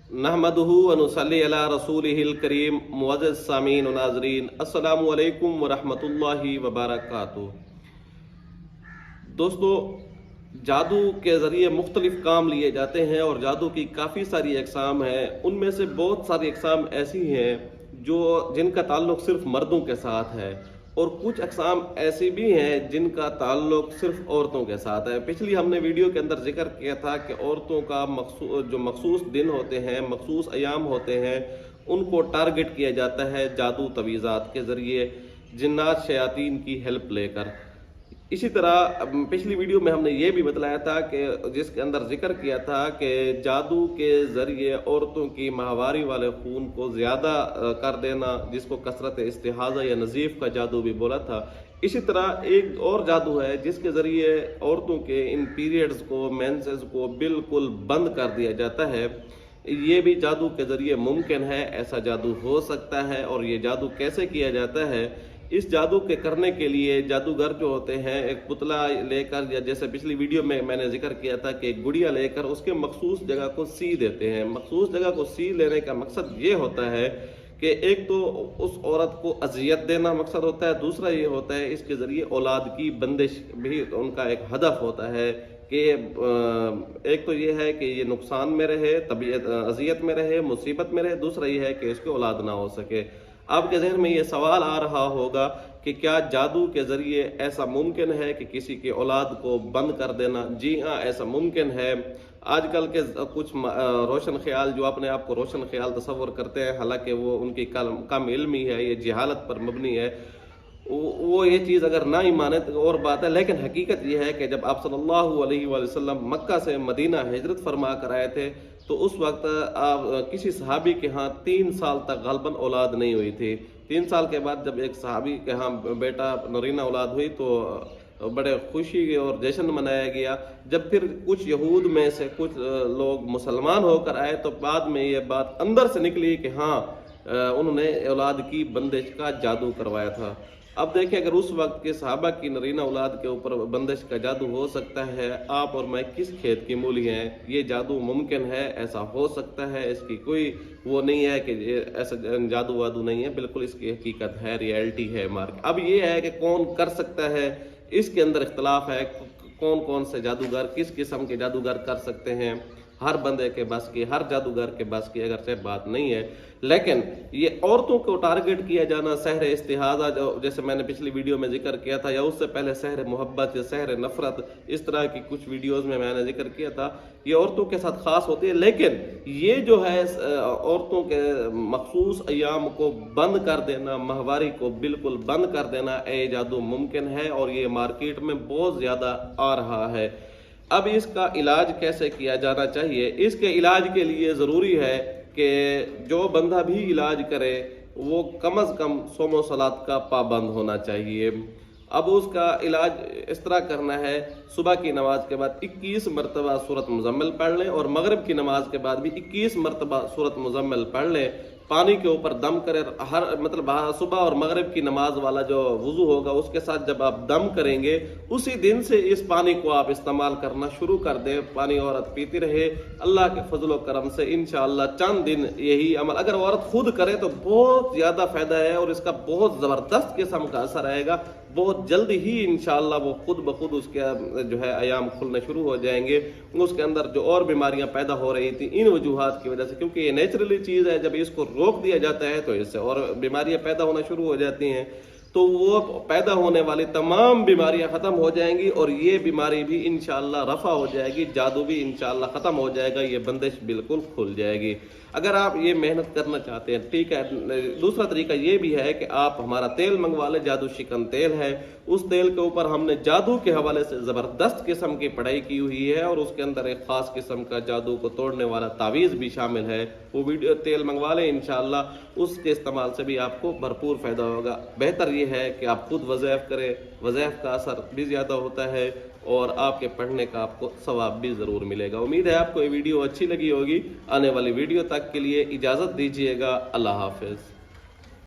नहमदुहु व नुसल्ली अला रसूलिहिल करीम। मुअज़्ज़िज़ सामीन व नाज़रीन, अस्सलामु अलैकुम व रहमतुल्लाहि व बरकातुहू। दोस्तों, जादू के ज़रिए मुख्तलिफ काम लिए जाते हैं और जादू की काफ़ी सारी अक़साम हैं। उनमें से बहुत सारी अक़साम ऐसी हैं जिनका ताल्लुक़ सिर्फ़ मर्दों के साथ है, और कुछ अक़साम ऐसी भी हैं जिनका ताल्लुक़ सिर्फ़ औरतों के साथ है। पिछली हमने वीडियो के अंदर ज़िक्र किया था कि औरतों का जो मखसूस दिन होते हैं, मखसूस अयाम होते हैं, उनको टारगेट किया जाता है जादू तवीज़ात के ज़रिए, जिन्नात शयातीन की हेल्प लेकर। इसी तरह पिछली वीडियो में हमने ये भी बतलाया था कि जिसके अंदर जिक्र किया था कि जादू के ज़रिए औरतों की माहवारी वाले खून को ज़्यादा कर देना, जिसको कसरत इस्तिहाज़ा या नज़ीफ़ का जादू भी बोला था। इसी तरह एक और जादू है जिसके ज़रिए औरतों के इन पीरियड्स को, मेंसेस को बिल्कुल बंद कर दिया जाता है। ये भी जादू के ज़रिए मुमकिन है, ऐसा जादू हो सकता है। और ये जादू कैसे किया जाता है? इस जादू के करने के लिए जादूगर जो होते हैं एक पुतला लेकर, या जैसे पिछली वीडियो में मैंने जिक्र किया था कि एक गुड़िया लेकर उसके मखसूस जगह को सी देते हैं। मखसूस जगह को सी लेने का मकसद ये होता है कि एक तो उस औरत को अजियत देना मकसद होता है, दूसरा ये होता है इसके ज़रिए औलाद की बंदिश भी उनका एक हदफ होता है कि एक तो ये है कि ये नुकसान में रहे, तबीयत अजियत में रहे, मुसीबत में रहे, दूसरा ये है कि इसकी औलाद ना हो सके। आपके ज़हन में ये सवाल आ रहा होगा कि क्या जादू के ज़रिए ऐसा मुमकिन है कि किसी की औलाद को बंद कर देना? जी हाँ, ऐसा मुमकिन है। आजकल के कुछ रोशन ख्याल जो अपने आप को रोशन ख्याल तस्वर करते हैं, हालांकि वो उनकी कम इल्मी है, ये जहालत पर मबनी है। वो ये चीज़ अगर ना ही माने तो और बात है, लेकिन हकीकत ये है कि जब आप सल्लल्लाहु अलैहि वसल्लम मक्का से मदीना हिजरत फरमा कर आए थे, तो उस वक्त आप किसी सहाबी के यहाँ 3 साल तक गलबन औलाद नहीं हुई थी। 3 साल के बाद जब एक सहाबी के यहाँ बेटा नरीना औलाद हुई तो बड़े खुशी और जश्न मनाया गया। जब फिर कुछ यहूद में से कुछ लोग मुसलमान होकर आए तो बाद में ये बात अंदर से निकली कि हाँ, उन्होंने औलाद की बंदिश का जादू करवाया था। अब देखिए, अगर उस वक्त के सहाबा की नरीना औलाद के ऊपर बंदिश का जादू हो सकता है, आप और मैं किस खेत की मूली हैं? ये जादू मुमकिन है, ऐसा हो सकता है, इसकी कोई वो नहीं है कि ऐसा जादू वादू नहीं है, बिल्कुल इसकी हकीकत है, रियलिटी है मार्क। अब ये है कि कौन कर सकता है, इसके अंदर इख्तलाफ है। कौन कौन से जादूगर, किस किस्म के जादूगर कर सकते हैं? हर बंदे के बस की, हर जादूगर के बस की अगर से बात नहीं है। लेकिन ये औरतों को टारगेट किया जाना, सहर इस्तिहाज़ा जो जैसे मैंने पिछली वीडियो में जिक्र किया था, या उससे पहले सहर मोहब्बत या सहर नफरत, इस तरह की कुछ वीडियोस में मैंने जिक्र किया था, ये औरतों के साथ ख़ास होती है। लेकिन ये जो है औरतों के मखसूस अयाम को बंद कर देना, माहवारी को बिल्कुल बंद कर देना, ये जादू मुमकिन है और ये मार्केट में बहुत ज़्यादा आ रहा है। अब इसका इलाज कैसे किया जाना चाहिए? इसके इलाज के लिए ज़रूरी है कि जो बंदा भी इलाज करे वो कम अज़ कम सोमो सलात का पाबंद होना चाहिए। अब उसका इलाज इस तरह करना है, सुबह की नमाज के बाद 21 मरतबा सूरत मुज़म्मिल पढ़ लें, और मगरिब की नमाज के बाद भी 21 मरतबा सूरत मुज़म्मिल पढ़ लें। पानी के ऊपर दम करें, सुबह और मगरिब की नमाज वाला जो वुज़ू होगा उसके साथ जब आप दम करेंगे, उसी दिन से इस पानी को आप इस्तेमाल करना शुरू कर दें। पानी औरत पीती रहे, अल्लाह के फजल व करम से इंशाअल्लाह चंद दिन यही अमल अगर औरत खुद करे तो बहुत ज़्यादा फ़ायदा है, और इसका बहुत ज़बरदस्त किस्म का असर आएगा। बहुत जल्द ही इंशाअल्लाह वो खुद ब खुद उसके जो है अयाम खुलने शुरू हो जाएंगे। उसके अंदर जो और बीमारियां पैदा हो रही थी इन वजूहात की वजह से, क्योंकि ये नेचुरली चीज़ है, जब इसको रोक दिया जाता है तो इससे और बीमारियां पैदा होना शुरू हो जाती हैं, तो वो पैदा होने वाली तमाम बीमारियां ख़त्म हो जाएंगी, और ये बीमारी भी इंशाअल्लाह रफ़ा हो जाएगी, जादू भी इंशाअल्लाह ख़त्म हो जाएगा, ये बंदिश बिल्कुल खुल जाएगी। अगर आप ये मेहनत करना चाहते हैं, ठीक है। दूसरा तरीका ये भी है कि आप हमारा तेल मंगवा लें, जादू शिकन तेल है। उस तेल के ऊपर हमने जादू के हवाले से ज़बरदस्त किस्म की पढ़ाई की हुई है, और उसके अंदर एक ख़ास किस्म का जादू को तोड़ने वाला तावीज़ भी शामिल है। वो वीडियो तेल मंगवा लें, इंशाअल्लाह उसके इस्तेमाल से भी आपको भरपूर फ़ायदा होगा। बेहतर ये है कि आप खुद वज़ैफ़ करें, वज़ैफ़ का असर भी ज़्यादा होता है, और आपके पढ़ने का आपको सवाब भी ज़रूर मिलेगा। उम्मीद है आपको ये वीडियो अच्छी लगी होगी। आने वाली वीडियो तक के लिए इजाज़त दीजिएगा। अल्लाह हाफ़िज़।